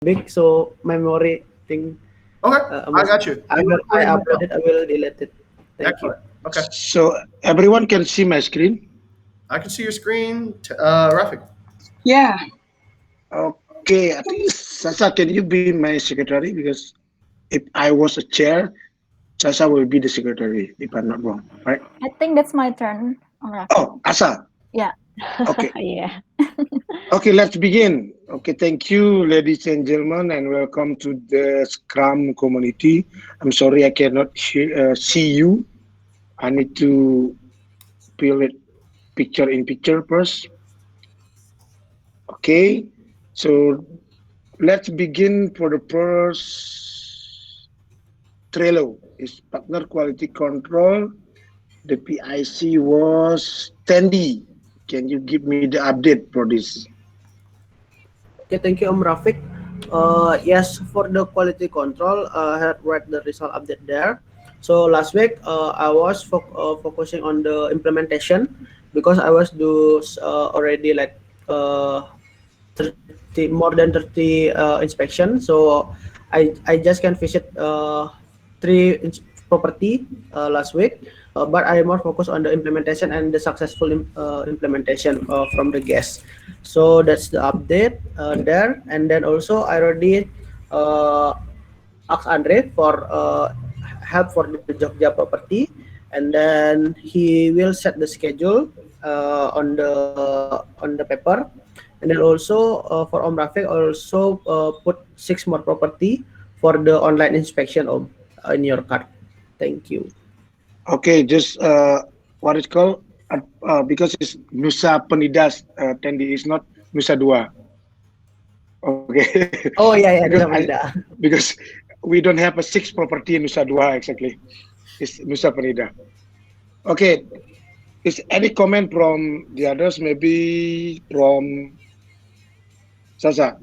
big, so memory thing. Okay, I Must got you. I You will I ready to upload go? it. I will delete it. Thank you. Excellent. Okay, So everyone can see my screen. I can see your screen, Rafik. Yeah. Okay, I think Sasa, can you be my secretary? Because if I was a chair, Sasa will be the secretary, if I'm not wrong, right? I think that's my turn, Rafik. Oh, Asa. Yeah. Okay. Yeah. Okay, let's begin. Okay, thank you, ladies and gentlemen, and welcome to the Scrum community. I'm sorry I cannot see you. I need to fill it picture in picture first. Okay, so let's begin for the first Trello is partner quality control. The PIC was Tandy. Can you give me the update for this? Okay, thank you, Rafik. Yes, for the quality control, I had read the result update there. So last week, I was focusing on the implementation because I was do already like uh, 30, more than 30 inspection. So I just can visit property last week, but I more focused on the implementation and the successful implementation from the guests. So that's the update there. And then also I already uh, asked Andre for help for the Jogja property, and then he will set the schedule on the paper. And then also for Om Rafiq also put 6 more property for the online inspection, Om, in your card. Thank you. Okay, just what it's called because it's Nusa Penidas Tandy is not Nusa Dua. Okay, Oh yeah, yeah, because Nusa I Penida. because we don't have a six property in Nusa Dua exactly. It's Nusa Penida. Okay, is any comment from the others? Maybe from Sasa.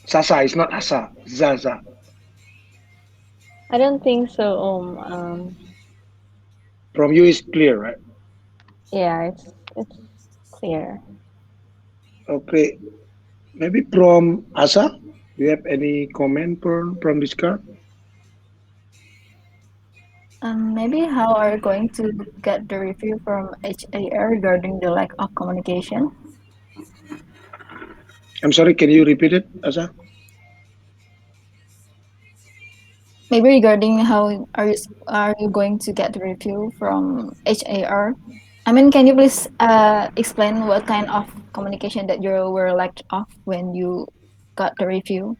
Sasa is not Asa. Zaza. I don't think so. From you is clear, right? Yeah, it's clear. Okay, maybe from Asa. Do you have any comment from this card? Maybe how are you going to get the review from HAR regarding the lack of communication? I'm sorry, can you repeat it, Asa? Maybe regarding how are you going to get the review from HAR? I mean, can you please explain what kind of communication that you were lacked of when you got the review?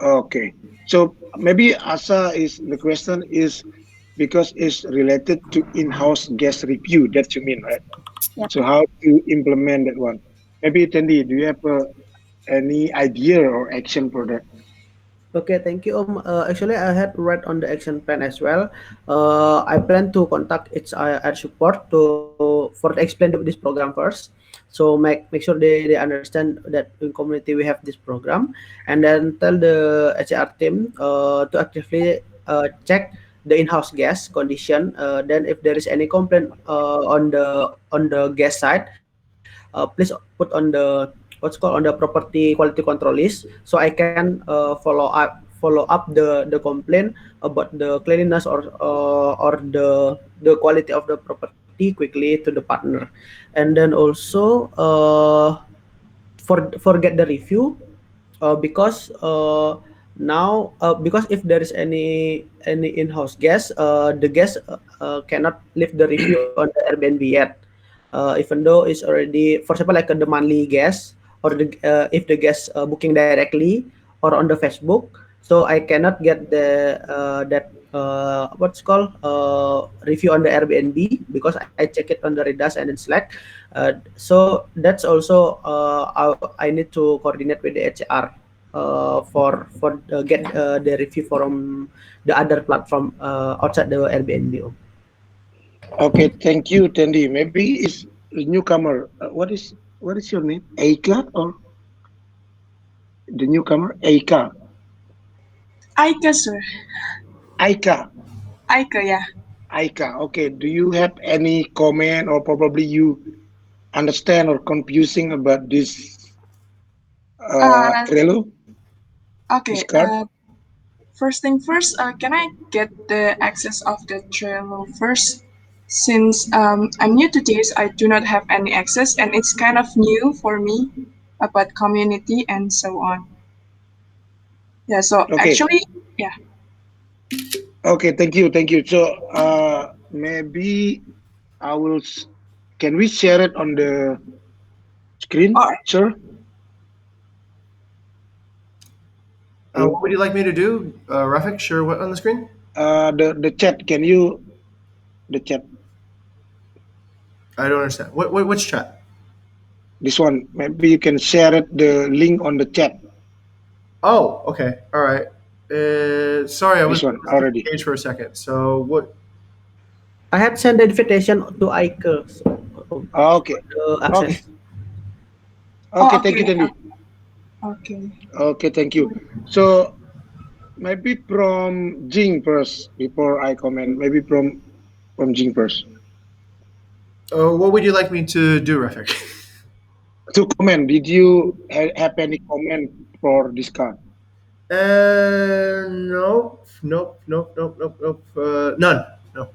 Okay, so maybe Asa is the question is because it's related to in-house guest review. That you mean, right? Yep. So how to implement that one? Maybe Tandy, do you have any idea or action for that? Okay, thank you. Actually, I had read on the action plan as well. I plan to contact its HR support to for to explain this program first. So make sure they understand that in community we have this program, and then tell the HR team to actively check the in-house gas condition. Then if there is any complaint on the gas side, please put on the what's called on the property quality control list, so I can follow up the complaint about the cleanliness or the quality of the property quickly to the partner. And then also forget the review because because if there is any in-house guest, the guest cannot leave the review on the Airbnb yet, even though it's already, for example, like the monthly guest, or if the guest booking directly or on the Facebook. So I cannot get the that what's called review on the Airbnb because I check it on the Redas and then Slack. So that's also I need to coordinate with the HR for get the review from the other platform outside the Airbnb. Okay, thank you, Tandy. Maybe it's a newcomer. What is your name? Aika or the newcomer? Aika. Aika, sir. Aika. Aika, yeah. Aika. Okay. Do you have any comment or probably you understand or confusing about this Uh, Trello, this okay. card. First thing first, can I get the access of the Trello first? Since I'm new to this, I do not have any access, and it's kind of new for me about community and so on. Yeah. So Okay, actually, yeah. okay, thank you. So, maybe I will. Can we share it on the screen, Or sir? What Hello. would you like me to do, Rafik? Sure. What on the screen? The chat. Can you the chat? I don't understand. Which chat? This one. Maybe you can share it. The link on the chat. Oh, okay. All right. Sorry, This I one was already. engaged for a second. So what? I had sent the invitation to Ike, so Okay. the Okay. access. Okay. oh, Thank you, okay, Tandy. okay. Okay. Thank you. So maybe from Jing first before I comment. Maybe from Jing first What would you like me to do, Rafik? to comment. Did you have any comment for this card? Nope, nope, nope, nope, nope, nope. None. No.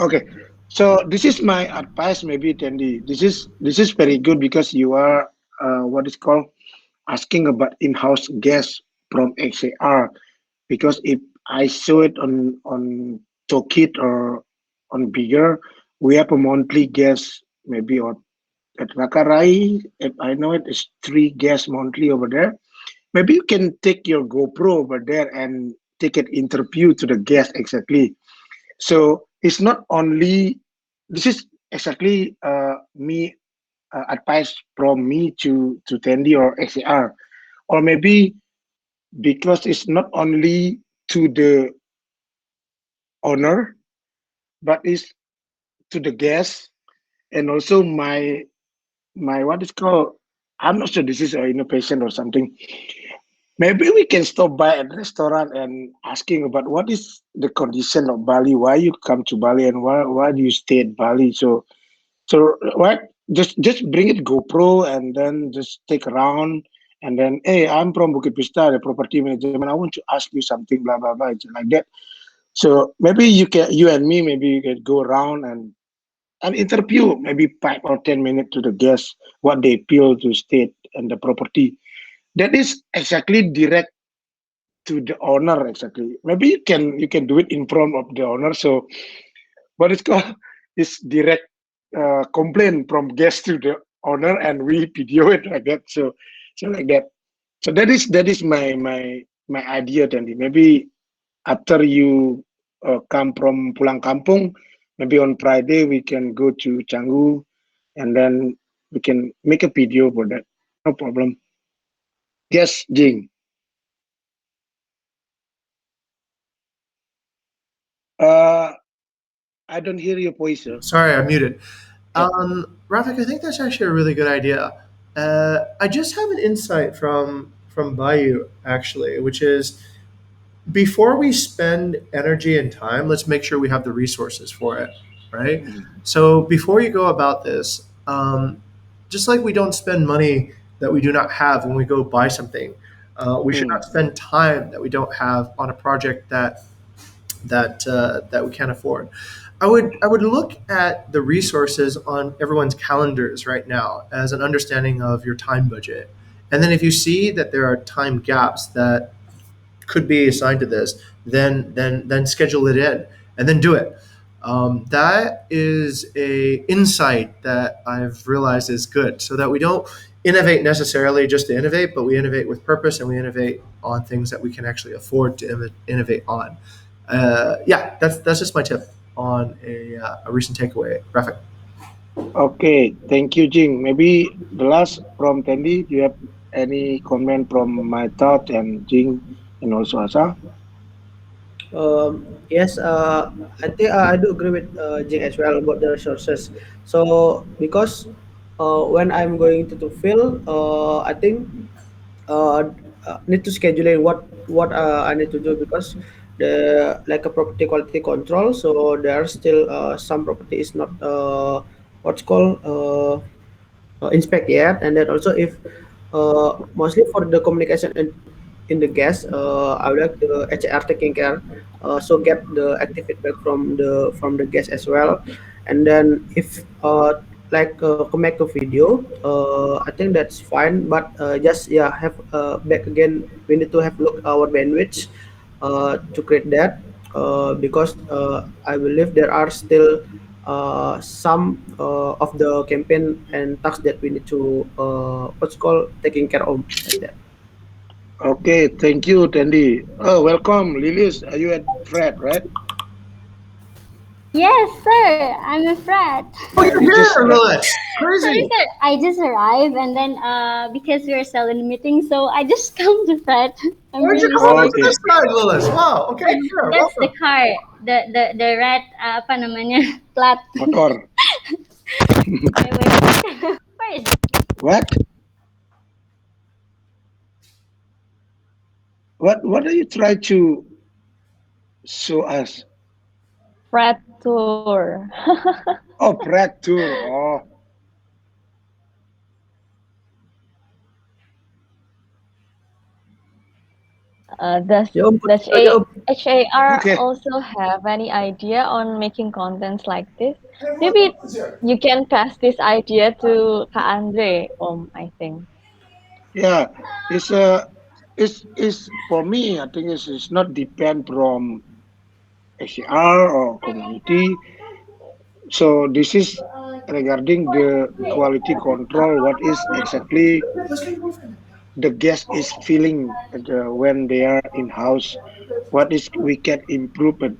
Okay. So this is my advice, maybe Tandy. This is very good because you are what is called asking about in-house gas from XAR. Because if I show it on Tokit or on bigger, we have a monthly gas maybe or at Rakarai. If I know it is 3 gas monthly over there. Maybe you can take your GoPro over there and take an interview to the guest exactly. So it's not only this is exactly me advice from me to Tandy or XAR, or maybe because it's not only to the owner, but it's to the guest and also my what is called. I'm not sure this is an innovation or something. Maybe we can stop by at restaurant and asking about what is the condition of Bali, why you come to Bali and why do you stay at Bali. So what just bring it GoPro and then just take around and then hey, I'm from Bukit Vista, the property management. I want to ask you something, blah blah blah, it's like that. So maybe you and me, maybe you can go around and interview maybe 5 or 10 minutes to the guests what they feel to stay and the property. That is exactly direct to the owner exactly. Maybe you can do it in front of the owner. So what it's called is direct complaint from guest to the owner, and we video it like that. So like that. So that is my idea, Tandy. Maybe after you come from Pulang Kampung, maybe on Friday we can go to Canggu, and then we can make a video for that. No problem. Yes, Jing. Uh, I don't hear your voice, sir. Sorry, I'm muted. Yeah. Rafik, I think that's actually a really good idea. I just have an insight from Bayou actually, which is before we spend energy and time, let's make sure we have the resources for it, right? Mm, So before you go about this, just like we don't spend money that we do not have when we go buy something, we should mm, not spend time that we don't have on a project that we can't afford. I would look at the resources on everyone's calendars right now as an understanding of your time budget, and then if you see that there are time gaps that could be assigned to this, then schedule it in and then do it. That is a insight that I've realized is good, so that we don't innovate necessarily just to innovate, but we innovate with purpose and we innovate on things that we can actually afford to innovate on. Yeah, that's just my tip on a recent takeaway graphic. Okay, thank you, Jing. Maybe the last from Tandy, do you have any comment from my thought and Jing and also Asa? Yes, I think I do agree with Jing as well about the resources. So because when I'm going to fill, I think uh, need to scheduling what I need to do because the like a property quality control. So there are still some property is not what's called inspect yet, and then also if mostly for the communication in the guest, I would like the HR taking care, so get the active feedback from the guest as well. And then if make a video, I think that's fine, but just yeah have back again, we need to have look our bandwidth to create that, because I believe there are still some of the campaign and tasks that we need to what's called taking care of, like that. Okay, thank you, Tandy. Oh, welcome, Lilis. Are you at Fred, right? Yes, sir. I'm a frat. Oh, you're You just here, arrived. Lilith. Sorry, Crazy. sir. I just arrived, and then because we are still in a meeting, so I just come to frat. I'm Where'd you really come sorry. into Okay. this side, Lilith? Wow. Okay, sure. That's the Welcome. car. The rat apa namanya plat. Motor. Wait, wait. Where is it? What? What are you trying to show us? Frat tour. Oh, Prague tour. Oh, Does Ya Om, does aja A Om. HAR okay. also have any idea on making contents like this? Maybe you can pass this idea to Kak Andre, I think. Yeah, it's it's for me. I think it's not depend from ACR or community. So this is regarding the quality control. What is exactly the guest is feeling when they are in house? What is we can improve it?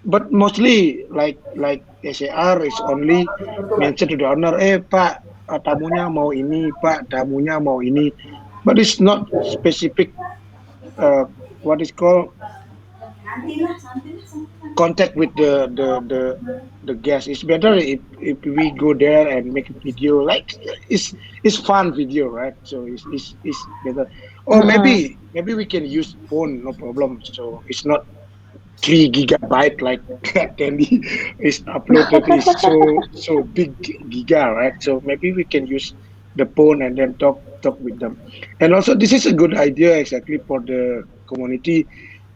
But mostly like SAR is only mentioned to the owner, Pak, tamunya mau ini, Pak, tamunya mau ini. But it's not specific uh, what is called contact with the guest. It's better if we go there and make a video. Like it's fun video, right? So it's better. Or Mm-mm. maybe we can use phone, no problem. So it's not 3 gigabyte like Candy is uploaded is so big giga, right? So maybe we can use the phone and then talk with them. And also this is a good idea exactly for the community.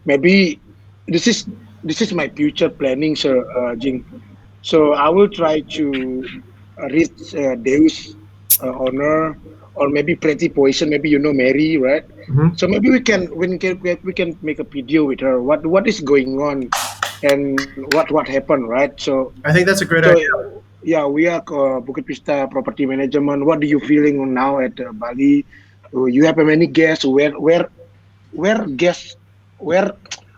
Maybe this is this is my future planning, sir, Jing. So I will try to reach Deus honor, or maybe Pretty Poison. Maybe you know Mary, right? Hmm. So maybe we can make a video with her. What is going on, and what happened, right? So I think that's a great so idea. yeah, we are Bukit Vista Property Management. What do you feeling now at Bali? You have many guests. Where guests where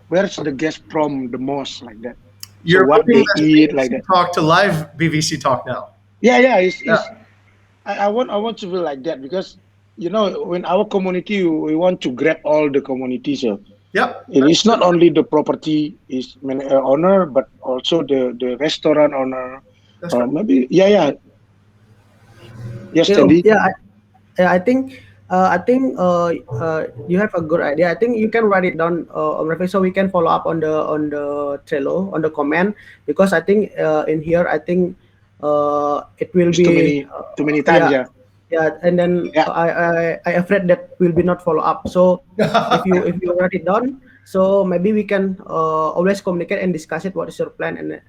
where's the guest from the most, like that? So You're what moving they this eat, like BVC that? talk to live BVC talk now. Yeah, Yeah. it's I want to feel like that because when our community we want to grab all the community, so Yep. it's not only the property is owner, but also the restaurant owner, That's or right. maybe yeah, yes, Okay, Om. Tandy. Yeah, I think you have a good idea. I think you can write it down on Refi, so we can follow up on the Trello on the comment, because I think in here I think it will It's too be many too many times, yeah, yeah. yeah, and then Yeah, I afraid that will be not follow up. So if you write it down, so maybe we can always communicate and discuss it. What is your plan and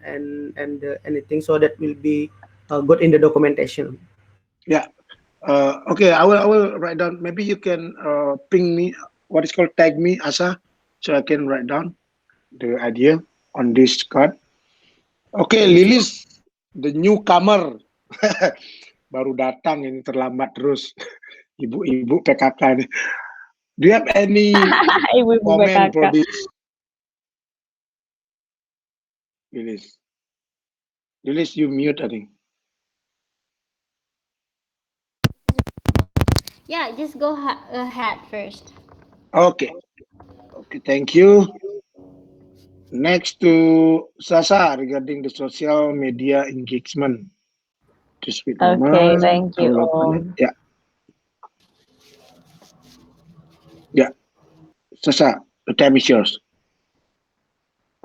anything, so that will be good in the documentation. yeah. Okay, I will write down. Maybe you can ping me, what is called tag me, Asa, so I can write down the idea on this card. Okay, Thank you. Lilis, the newcomer. Baru datang ini terlambat terus. Ibu-ibu PKK nih. Do you have any Ibu-ibu comment PKK. for this, Lilis? Lilis, you mute, I think. Yeah, just go ahead first. Okay, okay, thank you. Next to Sasa regarding the social media engagement. Just wait a Okay, moment. thank I you, will open it. Om. Yeah, yeah. Sasa, the time is yours.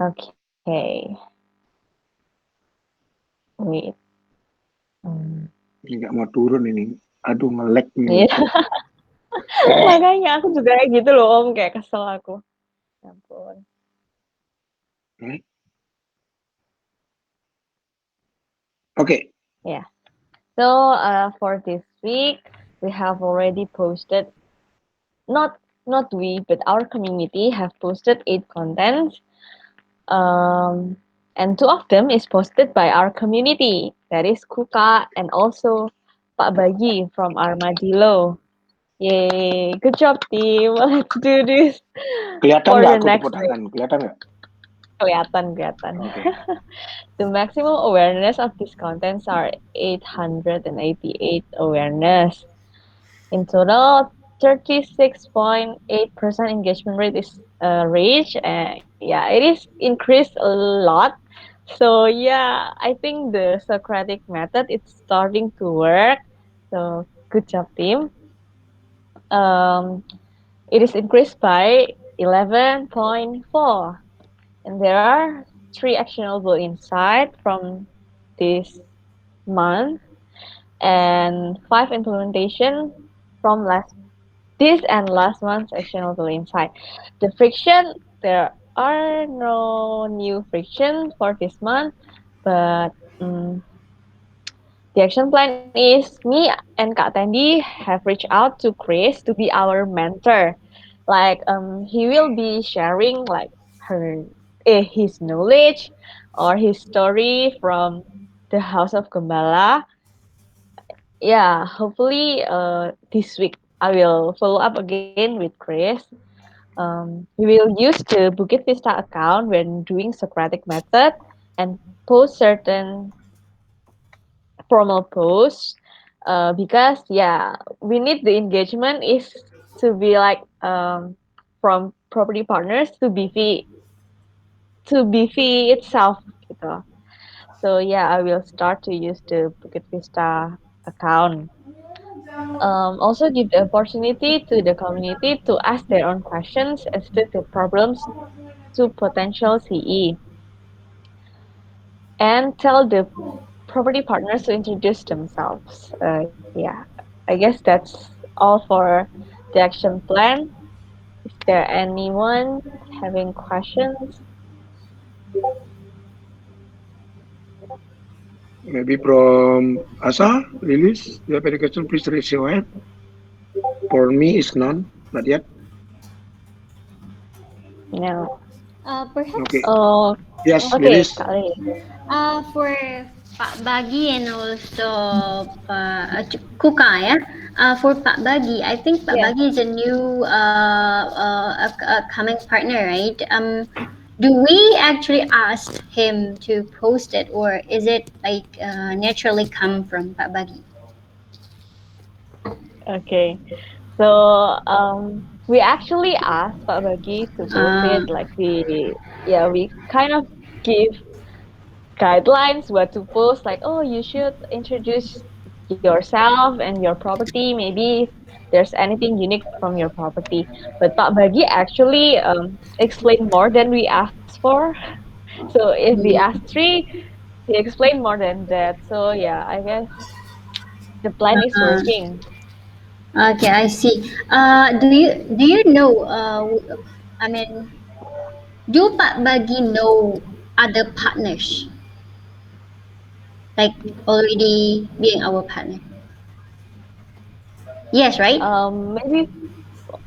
Okay, wait. Hmm. Ini nggak mau turun ini. Aduh, nge-lag nih Iya, lucu. makanya aku juga kayak gitu loh Om, kayak kesel aku. Ya ampun. Hmm? Oke, Yeah. So for this week, we have already posted not not we but our community have posted 8 contents. Um, and 2 of them is posted by our community. That is Kuka and also Pak Bagi from Armadillo. Yay! Good job, team. Let's do this kelihatan for nggak the aku tepuk next week. tangan? Kelihatan nggak? Kelihatan, kelihatan. Oke. The maximum awareness of these contents are 888 awareness. In total, 36.8% engagement rate is reached. Yeah, it is increased a lot. So yeah, I think the Socratic method is starting to work. So good job, team. Um, it is increased by 11.4, and there are 3 actionable insights from this month and 5 implementation from last month's actionable insight. The friction, there are no new friction for this month, but um, the action plan is me and Kak Tandy have reached out to Chris to be our mentor. Like he will be sharing like his knowledge or his story from the House of Gembala. Yeah, hopefully this week I will follow up again with Chris. We will use the Bukit Vista account when doing Socratic method and post certain formal posts because yeah, we need the engagement is to be like from property partners to BV itself gitu. So yeah, I will start to use the Bukit Vista account. Also give the opportunity to the community to ask their own questions and state their problems to potential CE and tell the property partners to introduce themselves. Yeah, I guess that's all for the action plan. Is there anyone having questions? Maybe from Asa, Lilis, you have any question? Please raise your hand. For me, it's none, not yet. No. Perhaps Okay. Oh, Yes, okay, Lilis. Kak Lily. For Pak Bagi and also Kuka, ya. For Pak Bagi, I think Pak Yeah. Bagi is a new coming partner, right? Do we actually ask him to post it, or is it like naturally come from Pak Bagi? Okay. So we actually asked Pak Bagi to post Uh, it. Like we kind of give guidelines what to post. Like, oh, you should introduce yourself and your property. Maybe there's anything unique from your property. But Pak Bagi actually explained more than we asked for. So if we asked three, he explained more than that. So yeah, I guess the plan is uh, working. okay, I see. Do you know? I mean, do Pak Bagi know other partners like already being our partner? Yes, right? Maybe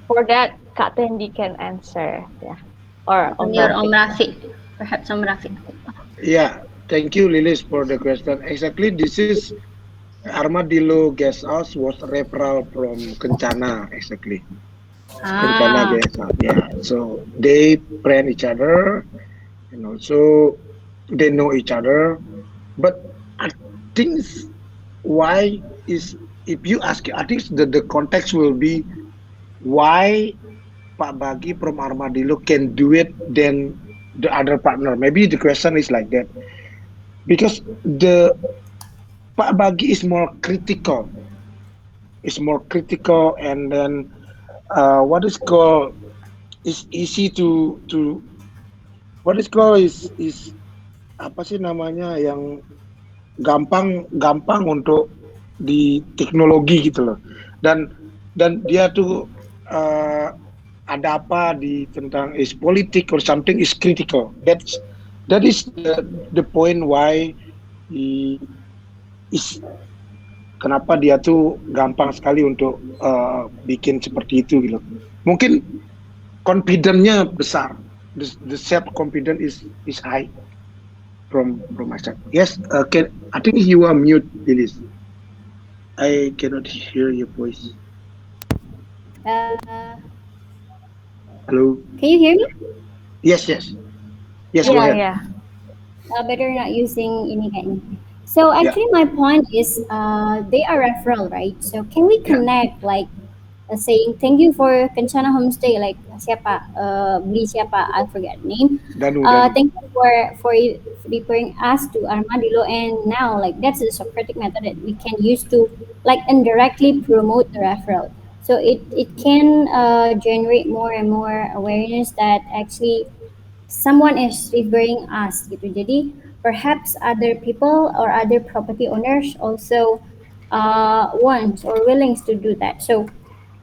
for that, Kak Tendi can answer. Yeah, or Om Near Om Rafiq. Yeah. Rafiq, perhaps Om Rafiq. Yeah, thank you, Lilis, for the question. Exactly, this is Armadillo Guest House was referral from Kencana, exactly. Kencana Ah, Guest House, yeah. So they friend each other and also they know each other. But I think why is if you ask, I think the context will be why Pak Bagi from Armadillo can do it than the other partner. Maybe the question is like that because the Pak Bagi is more critical, and then what is called is easy to what is called is apa sih namanya yang gampang gampang untuk di teknologi gitu loh. Dan dia tuh uh, ada apa di tentang is politik or something is critical. That is the point why he is kenapa dia tuh gampang sekali untuk bikin seperti itu gitu. Mungkin confidence-nya besar. The self confidence is high from my side. Yes, can I think you are mute, Lilis. I cannot hear your voice. Uh, Hello. can you hear me? Yes, yes, yes. Go Yeah, ahead. yeah. Better not using ini kayaknya. So Yeah, actually my point is they are referral, right? So can we yeah. connect like saying thank you for Kencana Homestay like siapa beli siapa I forget name. Danu. Thank you for referring us to Armadillo, and now like that's a Socratic method that we can use to like indirectly promote the referral. So it can generate more and more awareness that actually someone is referring us gitu. Jadi perhaps other people or other property owners also wants or willing to do that. So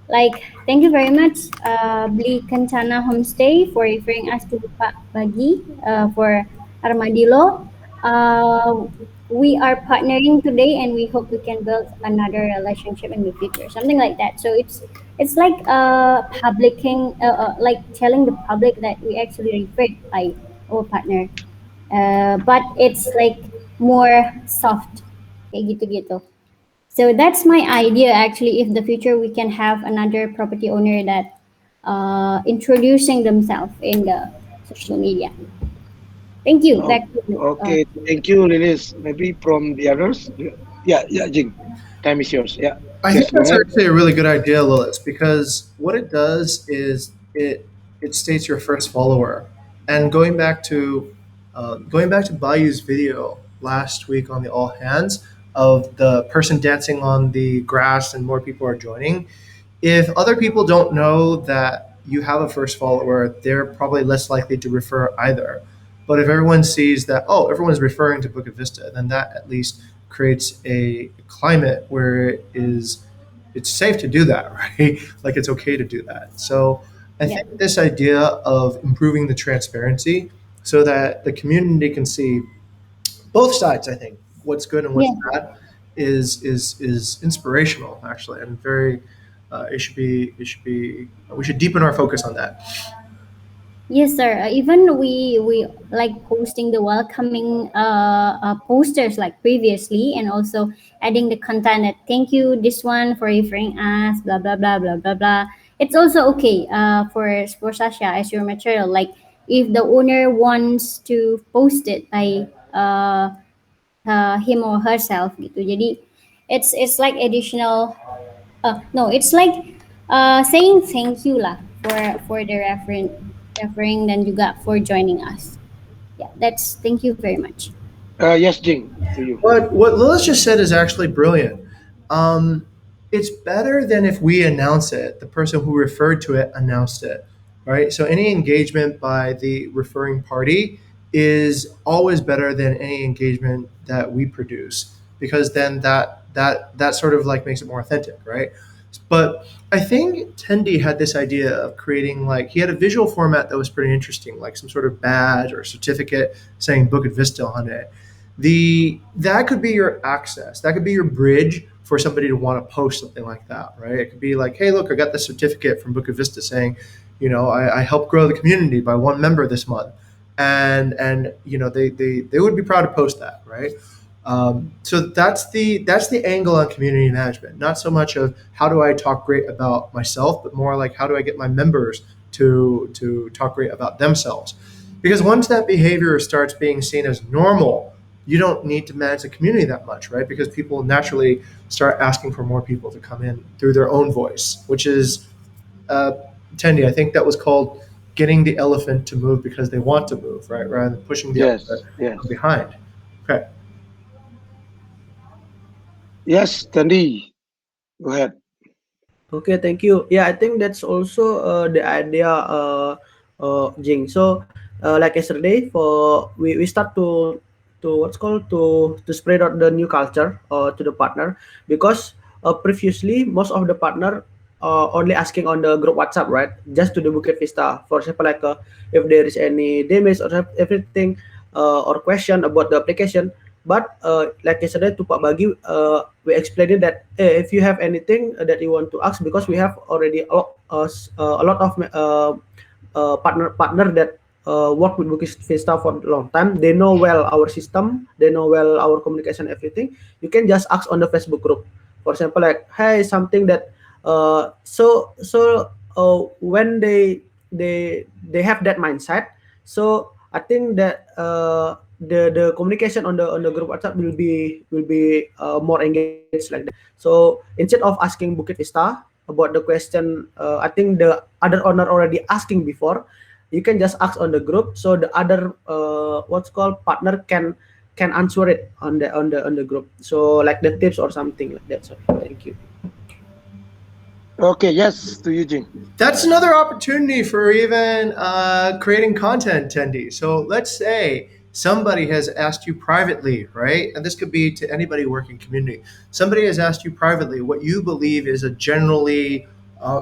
like, thank you very much, Beli Kencana Homestay for referring us to Pak Bagi for Armadillo. Uh, we are partnering today, and we hope we can build another relationship in the future, something like that. So it's like like telling the public that we actually referred by our partner, but it's like more soft, kayak gitu-gitu. So that's my idea actually. If the future we can have another property owner that introducing themselves in the social media. Thank you. Oh, Back to you. okay. Thank you, Lilis. Maybe from the others. Yeah, yeah, Jing. Time is yours. Yeah. I think Yes, go that's ahead. actually a really good idea, Lilith, because what it does is it states your first follower. And going back to Bayou's video last week on the All Hands of the person dancing on the grass and more people are joining. If other people don't know that you have a first follower, they're probably less likely to refer either. But if everyone sees that, oh, everyone's referring to Bukit Vista, then that at least creates a climate where it's safe to do that, right? Like it's okay to do that. So I Yeah. think this idea of improving the transparency so that the community can see both sides, I think, what's good and what's Yeah. bad is inspirational actually, and very it should be we should deepen our focus on that. Yes, sir. Even we like posting the welcoming posters like previously, and also adding the content that thank you this one for referring us, blah blah blah blah blah blah. It's also okay for Sasha as your material. Like if the owner wants to post it by him or herself gitu. Jadi it's like additional. No, it's like saying thank you lah for the referring dan juga for joining us. Yeah, that's thank you very much. Yes, Jing. To you. But what Lilith just said is actually brilliant. Um, it's better than if we announce it. The person who referred to it announced it, right? So any engagement by the referring party is always better than any engagement that we produce because then that sort of like makes it more authentic, right? But I think Tendi had this idea of creating like he had a visual format that was pretty interesting, like some sort of badge or certificate saying Bukit Vista on it. That could be your access. That could be your bridge for somebody to want to post something like that, right? It could be like, hey, look, I got this certificate from Bukit Vista saying, I helped grow the community by one member this month, and they would be proud to post that, right? So that's the angle on community management. Not so much of how do I talk great about myself, but more like how do I get my members to talk great about themselves. Because once that behavior starts being seen as normal, you don't need to manage the community that much, right? Because people naturally start asking for more people to come in through their own voice, which is uh, Tendi. I think that was called getting the elephant to move because they want to move, right? Rather than pushing the elephant Yes, from yes, behind. Okay. yes, Tandi. Go ahead. Okay, thank you. Yeah, I think that's also the idea, Jing. So, like yesterday, we start to what's called to spread out the new culture to the partner, because previously most of the partner only asking on the group WhatsApp, right? Just to the Bukit Vista. For example, like if there is any damage or everything or question about the application. But like yesterday to Pak Bagi, we explained that if you have anything that you want to ask, because we have already a lot of partner that work with Bukit Vista for a long time. They know well our system. They know well our communication, everything. You can just ask on the Facebook group. For example, like, hey, something that when they have that mindset. So I think that the communication on the group WhatsApp will be more engaged like that. So instead of asking Bukit Vista about the question, I think the other owner already asking before. You can just ask on the group, so the other what's called partner can answer it on the group. So like the tips or something like that. So thank you. Okay, yes, to Eugene. That's another opportunity for even creating content, Tendi. So let's say somebody has asked you privately, right? And this could be to anybody working community. Somebody has asked you privately what you believe is a generally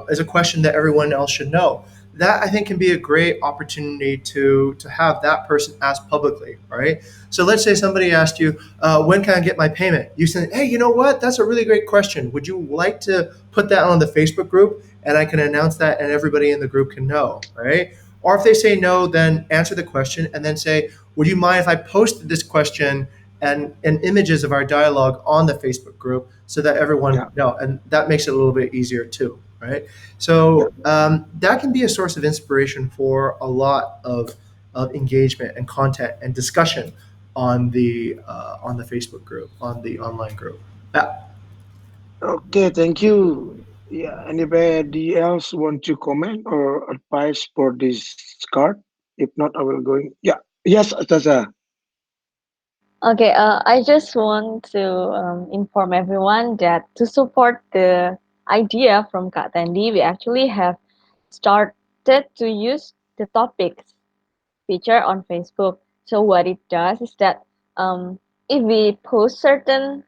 is a question that everyone else should know. That I think can be a great opportunity to have that person ask publicly, right? So let's say somebody asked you, "When can I get my payment?" You said, "Hey, you know what? That's a really great question. Would you like to put that on the Facebook group?" And I can announce that and everybody in the group can know, right? Or if they say no, then answer the question and then say, would you mind if I posted this question and images of our dialogue on the Facebook group so that everyone Yeah, can know? And that makes it a little bit easier too, right? yeah. So that can be a source of inspiration for a lot of engagement and content and discussion on the Facebook group, on the online group. Yeah. Okay, thank you. Yeah, anybody else want to comment or advice for this card? If not, I will going. Yeah, yes, Tasa. Okay, I just want to inform everyone that to support the idea from Kak Tandy, we actually have started to use the topics feature on Facebook. So what it does is that if we post certain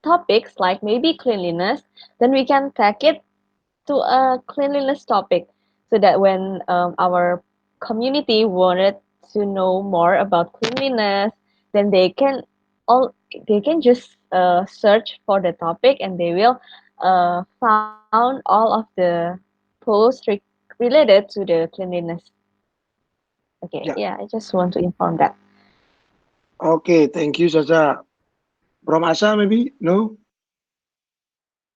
topics like maybe cleanliness, then we can tag it to a cleanliness topic so that when our community wanted to know more about cleanliness, then all they can just search for the topic and they will found all of the posts related to the cleanliness. Okay, Yeah. yeah, I just want to inform that. Okay, thank you, Sasa. From Asa, maybe? No?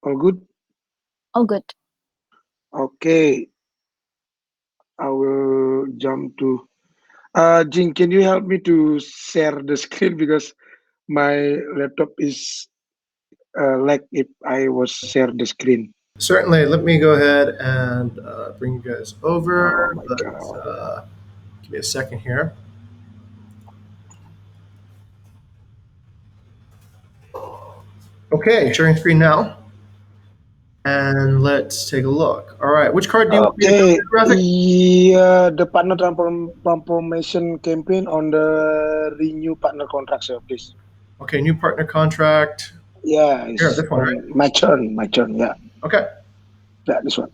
All good? Oh, good. Okay, I will jump to. Jing, can you help me to share the screen because my laptop is like if I was share the screen. Certainly. Let me go ahead and bring you guys Oh over, my but god. give me a second here. Okay, sharing screen now, and let's take a look. All right, which card do you want me to go Okay, to, Graphic? yeah, the partner transformation campaign on the renew partner contract service. Okay, new partner contract. Yeah, Here, it's this one, right? on my turn. My turn. Yeah, Okay. yeah, this one.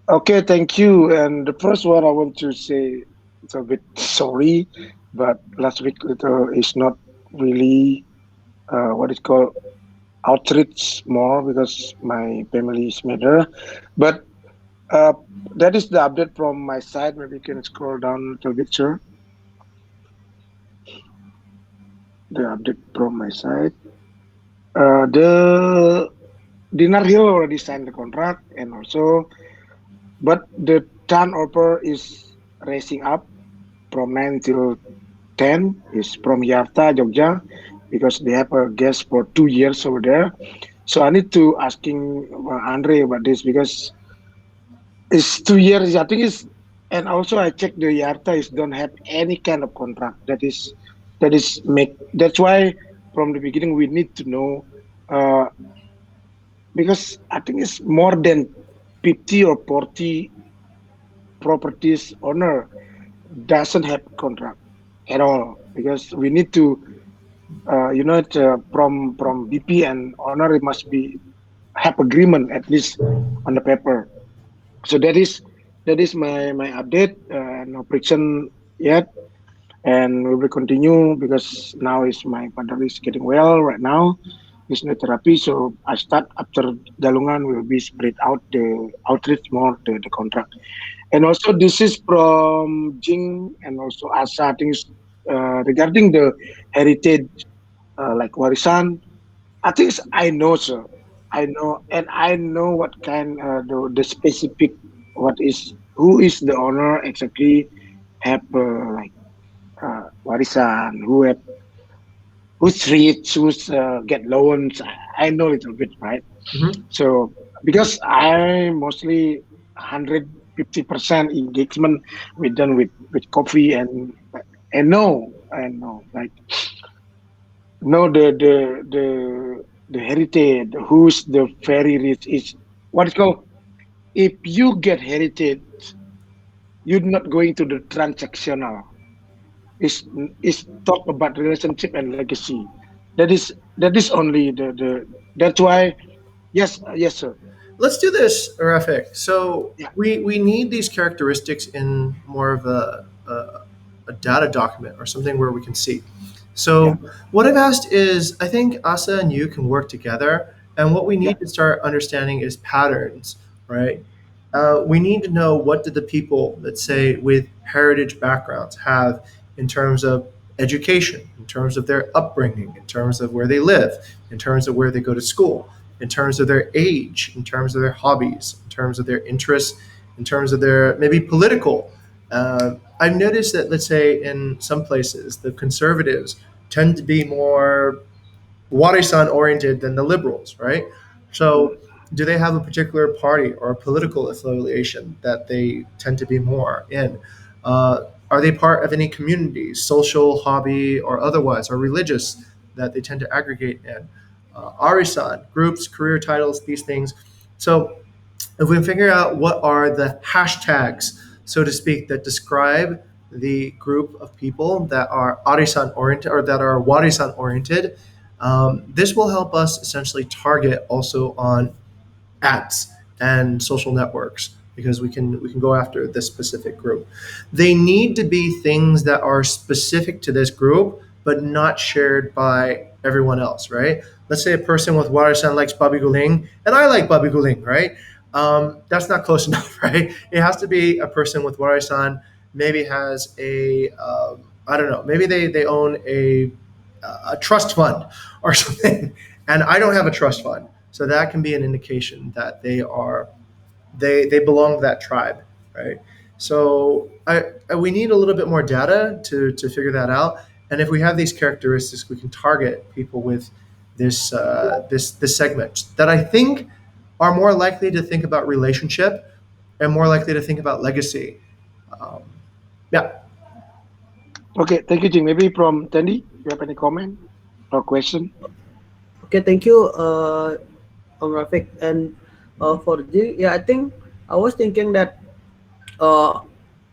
Okay, thank you. And the first one I want to say it's a bit sorry, but last week it is not really what is called outreach more because my family is matter. But uh, that is the update from my side. Maybe you can scroll down a little bit, sir. The update from my side. The Dinar Hill already signed the contract, and also, but the turnover is racing up from 9 till 10 is from Yarta, Jogja, because they have a guest for 2 years over there. So I need to asking Andre about this because it's 2 years. I think it's, and also I checked the Yarta is don't have any kind of contract. That is make. That's why from the beginning we need to know uh, because I think it's more than 50 or 40 properties owner doesn't have contract at all. because we need to, from BP and owner, it must be have agreement at least on the paper. So that is my update. No friction yet, and we will continue because now is my father is getting well right now. He's no therapy, so I start after Galungan will be spread out the outreach more the contract. And also this is from Jing and also Asa things regarding the heritage like warisan. I think I know, sir. I know, and I know what kind the specific what is who is the owner exactly have like warisan who have who's rich who's get loans. I know a little bit, right? Mhm. So because I mostly 150% engagement with done with coffee and know like know the heritage who's the very rich is what is called if you get heritage you're not going to the transactional is talk about relationship and legacy that is only the that's why yes sir Let's do this, Rafik. So yeah we need these characteristics in more of a data document or something where we can see. yeah So what I've asked is, I think Asa and you can work together, and what we yeah need to start understanding is patterns, right? We need to know what did the people, let's say, with heritage backgrounds have in terms of education, in terms of their upbringing, in terms of where they live, in terms of where they go to school, in terms of their age, in terms of their hobbies, in terms of their interests, in terms of their maybe political. I've noticed that, let's say, in some places, the conservatives tend to be more Warisan oriented than the liberals, right? mm, So, do they have a particular party or a political affiliation that they tend to be more in? Are they part of any community, social, hobby, or otherwise, or religious that they tend to aggregate in? Arisan, groups, career titles, these things. So, if we figure out what are the hashtags, so to speak, that describe the group of people that are Arisan oriented or that are Warisan oriented, this will help us essentially target also on ads and social networks because we can go after this specific group. They need to be things that are specific to this group but not shared by everyone else, right? Let's say a person with Warisan likes Babi Guling and I like Babi Guling, right? That's not close enough, right? It has to be a person with Warisan maybe has a I don't know, maybe they own a trust fund or something, and I don't have a trust fund, so that can be an indication that they belong to that tribe, right? So we need a little bit more data to figure that out, and if we have these characteristics, we can target people with this segment that I think are more likely to think about relationship and more likely to think about legacy. Um, yeah. okay thank you Jing. Maybe from Tandy you have any comment or question Okay, thank you, Rafik. And for G, yeah, I think I was thinking that, uh,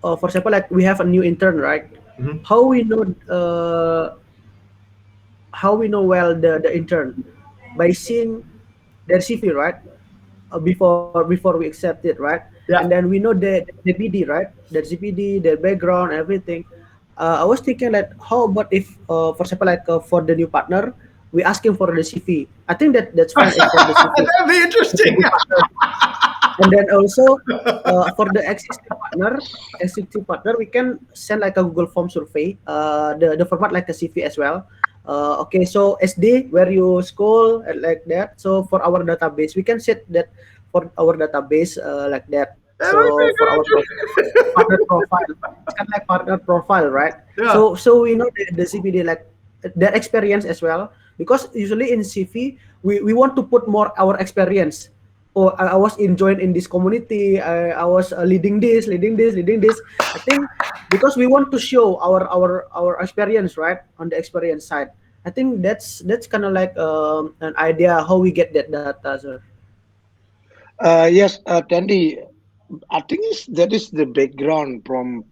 for example, like we have a new intern, right? Mhm. How we know, how we know well the intern by seeing their CV, right? Before we accept it, right? And Yeah. then we know the BD, right? Their CPD, their background, everything. I was thinking like, how about if, for example, like for the new partner, we ask him for the CV. I think that's fine if for the CV. That'd be If the interesting. new partner, and then also, for the existing partner, we can send like a Google Form survey. The format like a CV as well. Okay, so SD where you school and like that. So for our database, we can set that for our database, like that. That would So be for our partner profile, it's kind of like partner profile, right? good. Yeah. So we know the CPD like their experience as well, because usually in CV we want to put more our experience. Oh, I was enjoying in this community. I was leading this. I think because we want to show our experience, right, on the experience side. I think that's kind of like, an idea how we get that data, sir. yes Tandy I think that is the background from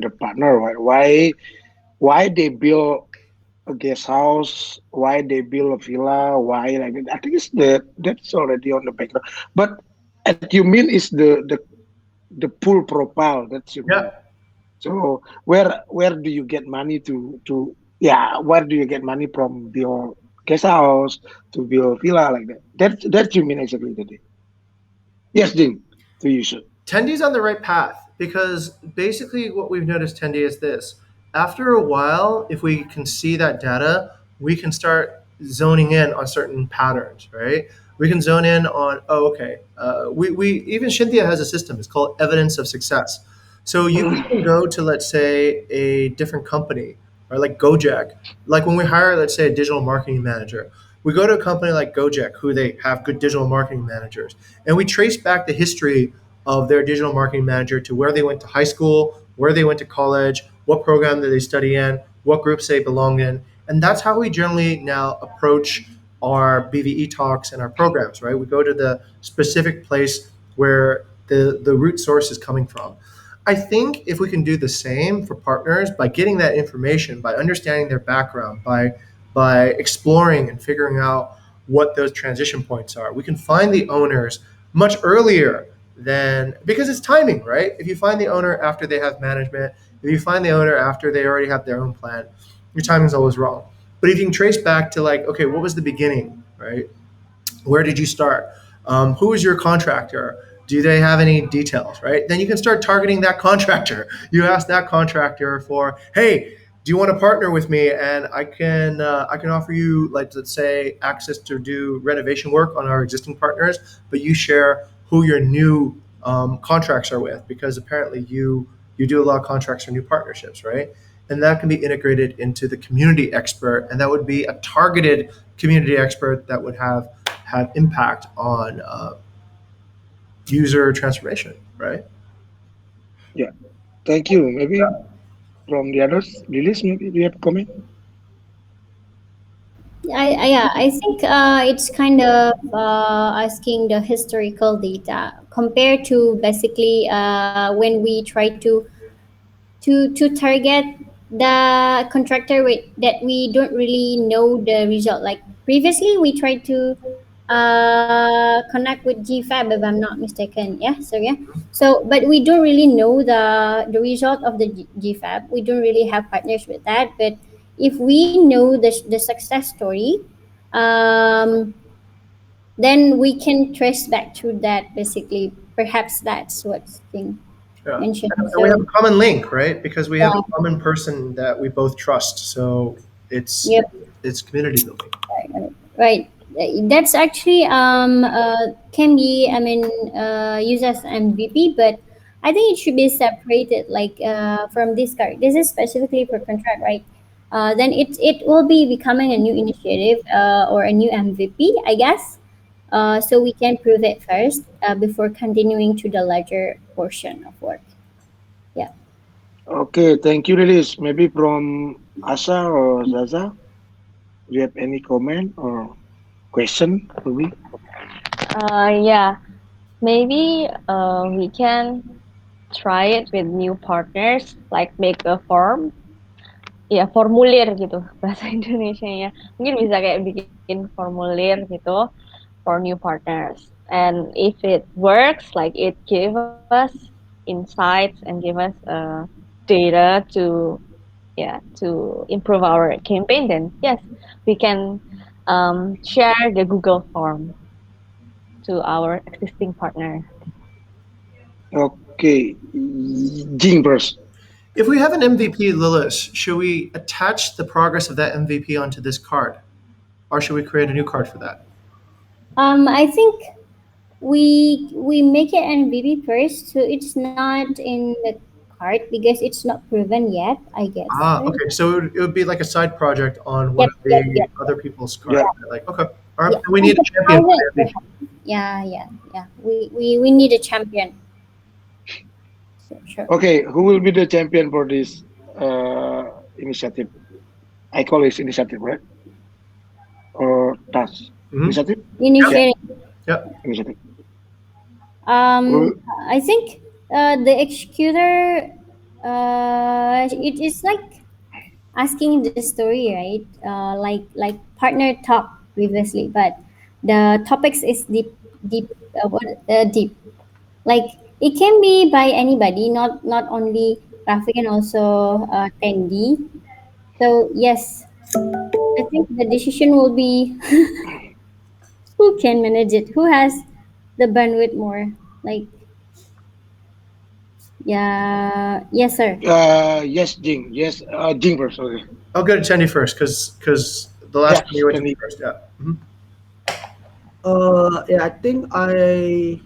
the partner, right? Why why they build a guest house, why they build a villa, why like that. I think it's that's already on the background. But at you mean is the full profile. That's you mean. Yeah. So where do you get money to yeah, where do you get money from your guest house to build villa like that? That's you mean exactly today. Yes, Ding. To you, sir. Tendy's on the right path because basically what we've noticed, Tendy, is this. After a while, if we can see that data, we can start zoning in on certain patterns, right? We can zone in on, oh, okay. We even Shinthia has a system. It's called evidence of success. So you can go to, let's say, a different company or like Gojek. Like when we hire, let's say, a digital marketing manager, we go to a company like Gojek, who they have good digital marketing managers, and we trace back the history of their digital marketing manager to where they went to high school, where they went to college, what program did they study in, what groups they belong in. And that's how we generally now approach our BVE talks and our programs, right? We go to the specific place where the root source is coming from. I think if we can do the same for partners by getting that information, by understanding their background, by exploring and figuring out what those transition points are, we can find the owners much earlier than because it's timing, right? If you find the owner after they have management, if you find the owner after they already have their own plan, your timing's always wrong. But if you can trace back to like, okay, what was the beginning, right? Where did you start? Who is your contractor? Do they have any details, right? Then you can start targeting that contractor. You ask that contractor for, hey, do you want to partner with me? And I can offer you, like, let's say, access to do renovation work on our existing partners, but you share who your new contracts are with, because apparently you do a lot of contracts or new partnerships, right? And that can be integrated into the community expert, and that would be a targeted community expert that would have impact on user transformation, right? Yeah. Thank you. Maybe from the others, Lilis, maybe do you have a comment? Yeah, I think it's kind of asking the historical data compared to basically when we try to target the contractor with that we don't really know the result. Like previously, we tried to connect with GFAB if I'm not mistaken. Yeah, so yeah, so but we don't really know the result of the GFAB. We don't really have partners with that. But if we know the success story, um, then we can trace back to that. Basically, perhaps that's what's being Yeah. mentioned. And we have So a common link, right? Because we have yeah, a common person that we both trust. So it's yep. it's community building. Right. That's actually can be used as MVP, but I think it should be separated like from this card. This is specifically for contract, right? Then it will be becoming a new initiative or a new MVP, I guess. So we can prove it first before continuing to the larger portion of work. Yeah. Okay, thank you, Lilis. Maybe from Asa or Zaza, do you have any comment or question for me? Yeah, maybe we can try it with new partners, like make a form, ya formulir gitu bahasa Indonesianya. Mungkin bisa kayak bikin formulir gitu for new partners. And if it works, like it give us insights and give us data to improve our campaign, then yes, we can share the Google form to our existing partner. Okay, Jing first. If we have an MVP, Lilith, should we attach the progress of that MVP onto this card, or should we create a new card for that? I think we make it MVP first, so it's not in the cart because it's not proven yet. I guess, Ah, right? okay. So it would be like a side project on one Yep, of yep, the yep, other people's Yeah. cards. Like, okay, all right. yeah. We As need a a champion for pilot, the MVP. perhaps. Yeah, yeah, yeah. We need a champion. So, sure. Okay, who will be the champion for this initiative? I call this initiative, right? Or task? Mm-hmm. Initiative? Yeah, Initiating. Yep. initiative. Um, Who- I think the executor. It is like asking the story, right? Like partner talk previously, but the topics is deep. Like it can be by anybody, not only Rafiq and also Tendi. So yes, I think the decision will be who can manage it, who has the bandwidth more. Like yeah, yes sir. Yes, Jing. Yes, Jing first. Okay. I'll go to Chendi first because the last time Yes, you went to me Kenny. first. Yeah. Mhm. Yeah, I think I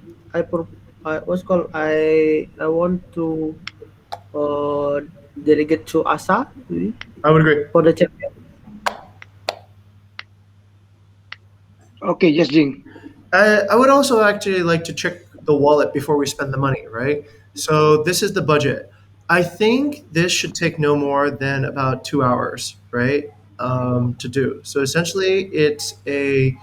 what's called I want to uh delegate to Asa maybe I would agree. for the champion. Okay, yes, Jing. I would also actually like to check the wallet before we spend the money, right? So this is the budget. I think this should take no more than about 2 hours, right? To do. So essentially, it's a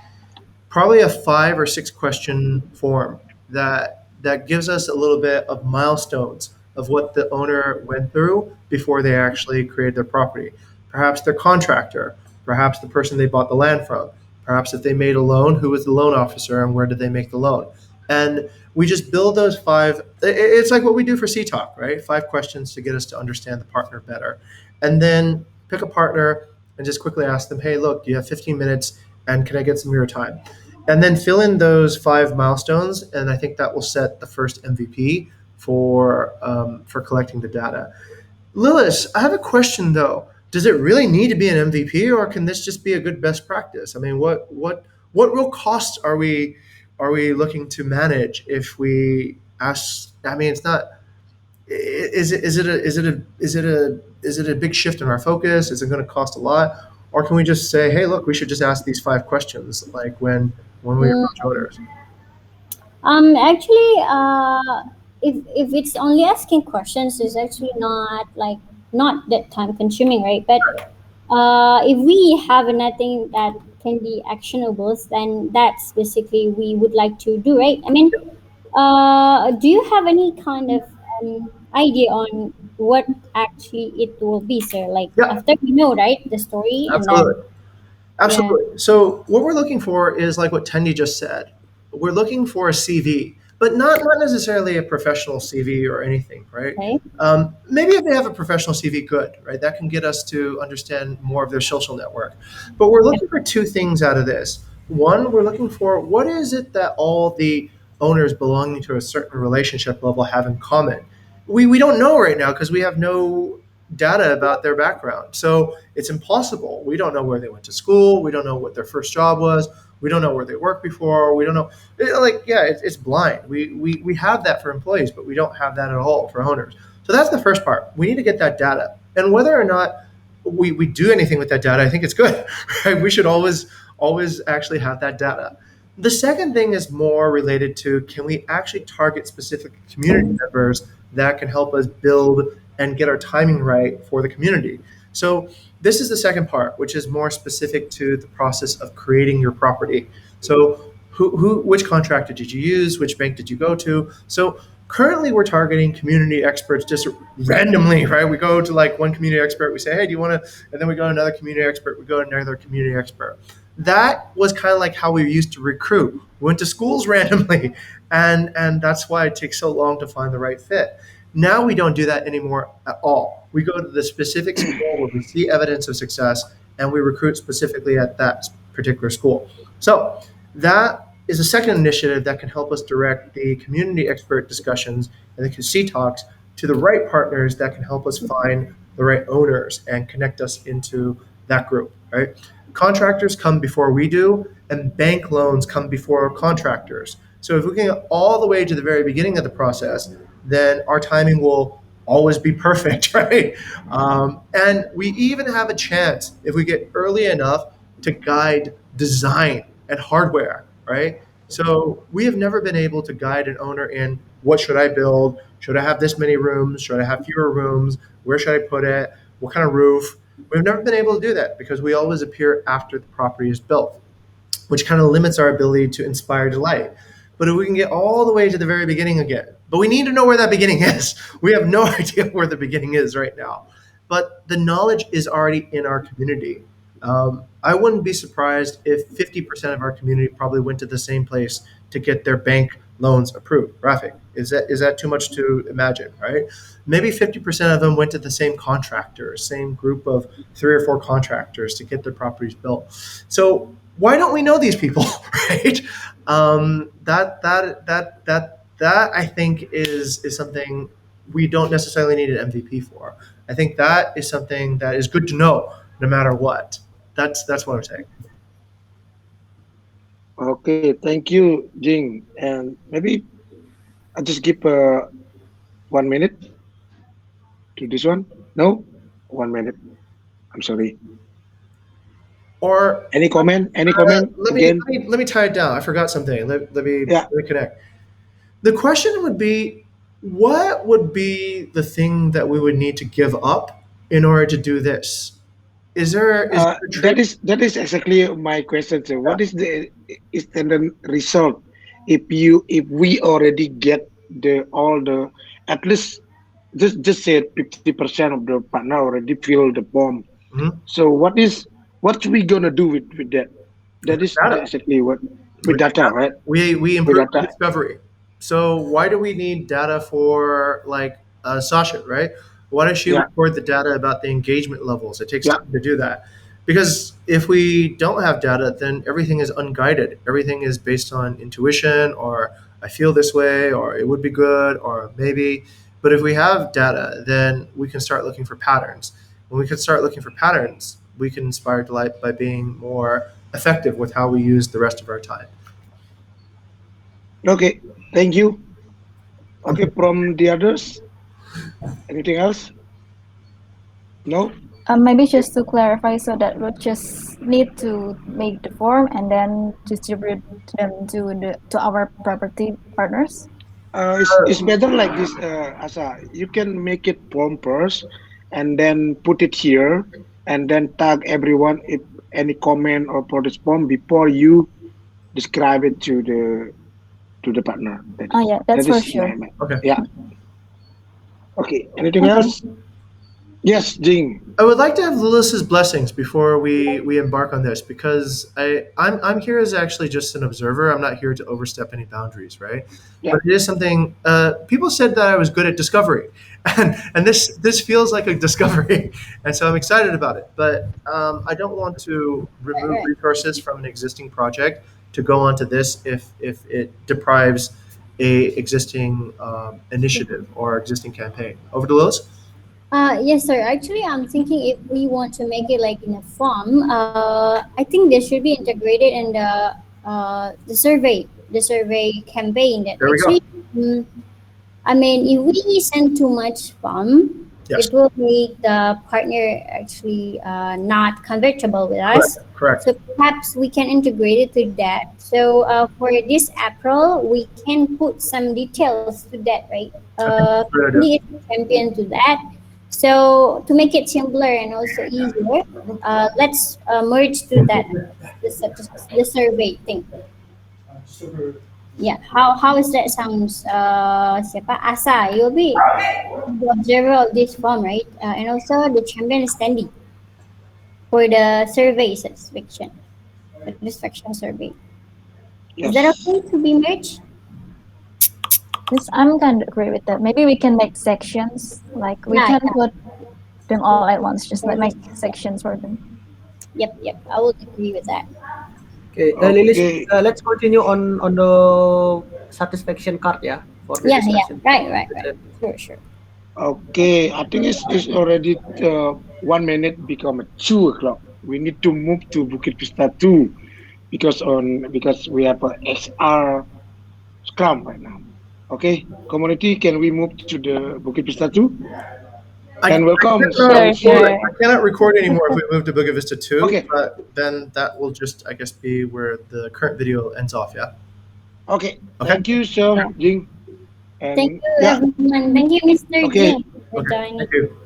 probably a 5 or 6 question form that gives us a little bit of milestones of what the owner went through before they actually created their property. Perhaps their contractor, perhaps the person they bought the land from, perhaps if they made a loan, who was the loan officer and where did they make the loan. And we just build those five. It's like what we do for C Talk, right? 5 questions to get us to understand the partner better. And then pick a partner and just quickly ask them, hey, look, you have 15 minutes and can I get some of your time? And then fill in those 5 milestones, and I think that will set the first MVP for collecting the data. Lilith, I have a question though. Does it really need to be an MVP, or can this just be a good best practice? I mean, what real costs are we looking to manage if we ask? I mean, it's not. Is it a big shift in our focus? Is it going to cost a lot, or can we just say, hey, look, we should just ask these 5 questions, like when we Mm, approach owners? actually, if it's only asking questions, it's actually not that time consuming, right? But if we have nothing that can be actionable, then that's basically we would like to do, right? I mean, do you have any kind of idea on what actually it will be, sir? Like Yeah, after we know, right, the story, and then absolutely. yeah, Absolutely. So what we're looking for is like what Tendi just said. We're looking for a CV, but not necessarily a professional CV or anything, right? okay, Maybe if they have a professional CV, good, right? That can get us to understand more of their social network. But we're yep, looking for 2 things out of this. One, we're looking for what is it that all the owners belonging to a certain relationship level have in common. We don't know right now because we have no data about their background. So it's impossible. We don't know where they went to school. We don't know what their first job was. We don't know where they worked before. We don't know. Yeah, it's blind. We have that for employees, but we don't have that at all for owners. So that's the first part. We need to get that data. And whether or not we do anything with that data, I think it's good. Right? We should always actually have that data. The second thing is more related to can we actually target specific community members that can help us build and get our timing right for the community. So this is the second part, which is more specific to the process of creating your property. So which contractor did you use? Which bank did you go to? So currently we're targeting community experts just randomly, right? We go to like one community expert, we say, hey, do you want to, and then we go to another community expert, we go to another community expert. That was kind of like how we used to recruit. We went to schools randomly, and that's why it takes so long to find the right fit. Now we don't do that anymore at all. We go to the specific school where we see evidence of success, and we recruit specifically at that particular school. So that is a second initiative that can help us direct the community expert discussions and the C talks to the right partners that can help us find the right owners and connect us into that group, right? Contractors come before we do, and bank loans come before contractors. So if we can get all the way to the very beginning of the process, then our timing will always be perfect, right? And we even have a chance if we get early enough to guide design and hardware, right? So we have never been able to guide an owner in what should I build? Should I have this many rooms? Should I have fewer rooms? Where should I put it? What kind of roof? We've never been able to do that because we always appear after the property is built, which kind of limits our ability to inspire delight. But if we can get all the way to the very beginning again, but we need to know where that beginning is. We have no idea where the beginning is right now. but the knowledge is already in our community. I wouldn't be surprised if 50% of our community probably went to the same place to get their bank loans approved. Rafik, is that too much to imagine, right? Maybe 50% of them went to the same contractor, same group of 3 or 4 contractors to get their properties built. So why don't we know these people, right? That I think is something we don't necessarily need an MVP for. I think that is something that is good to know no matter what. That's what I'm saying. Okay, thank you, Jing. And maybe I just give 1 minute to this one. No, 1 minute. I'm sorry. Or Any comment? Any comment let me again? let me let me tie it down. I forgot something. Yeah. Let me connect. The question would be, what would be the thing that we would need to give up in order to do this? Is there a trade? That is exactly my question. So what is the intended result if we already get the all the at least just say 50% of the partner already fill the form. Mhm. So what we gonna do with that? That is Data. exactly what with With data, data. right? We With improve the data. discovery. So why do we need data for like Sasha, right? Why does she Yeah, record the data about the engagement levels? It takes yeah. time to do that. Because if we don't have data, then everything is unguided. Everything is based on intuition or I feel this way or it would be good or maybe. But if we have data, then we can start looking for patterns. When we can start looking for patterns, we can inspire delight by being more effective with how we use the rest of our time. Okay, thank you. Okay, Okay. from the others, anything else? No. Maybe Okay. just to clarify, so that we just need to make the form and then distribute them to our property partners. It's better like this, Asa. You can make it form first, and then put it here, and then tag everyone if any comment or protest form before you describe it to the partner. That Oh is yeah, that's that for is sure. my Okay. yeah. Okay. Anything Okay. else? Yes, Jing. I would like to have Lewis's blessings before we embark on this because I'm here as actually just an observer. I'm not here to overstep any boundaries, right? Yeah. But it is something people said that I was good at discovery, and this feels like a discovery, and so I'm excited about it. But I don't want to Right, remove right. resources from an existing project to go onto this if it deprives a existing initiative or existing campaign. Over to Lewis. Yes, sir. Actually, I'm thinking if we want to make it like in a form, I think they should be integrated in the survey campaign. That There we go. actually, I mean, if we send too much form, Yes. it will make the partner actually not convertible with Correct. us. Correct. So perhaps we can integrate it to that. So for this April, we can put some details to that, right? I think that's a great idea. Company is champion to that. So to make it simpler and also easier, let's merge to that the survey thing. Yeah, how is that sounds? Siapa Asa? You'll be the observer of this form, right? And also the champion is standing for the survey satisfaction, satisfaction survey. Is that Yes. okay to be merged? Yes, I'm kind of agree with that. Maybe we can make sections. Like we Yeah, can yeah. put them all at once. Just like make Service. Yeah. sections for them. Yep, yep. I would agree with that. Okay, Lilis, Okay. let's continue on the satisfaction card, yeah, for the Yeah, yeah. discussion. Right, right, right. Sure, sure. Okay. I think it's already 1 minute become 2 o'clock. We need to move to Bukit Vista 2 because we have a XR Scrum right now. Okay, community, can we move to the Bukit Vista 2? And welcome, Sure, Sophie. sure. I cannot record anymore if we move to Bukit Vista 2, Okay, but then that will just, I guess, be where the current video ends off, yeah? okay. Okay? Thank you, Sir Yeah. Jing. Thank And you, yeah, everyone. Thank you, Mr. okay. Jing, for Okay, joining. thank you.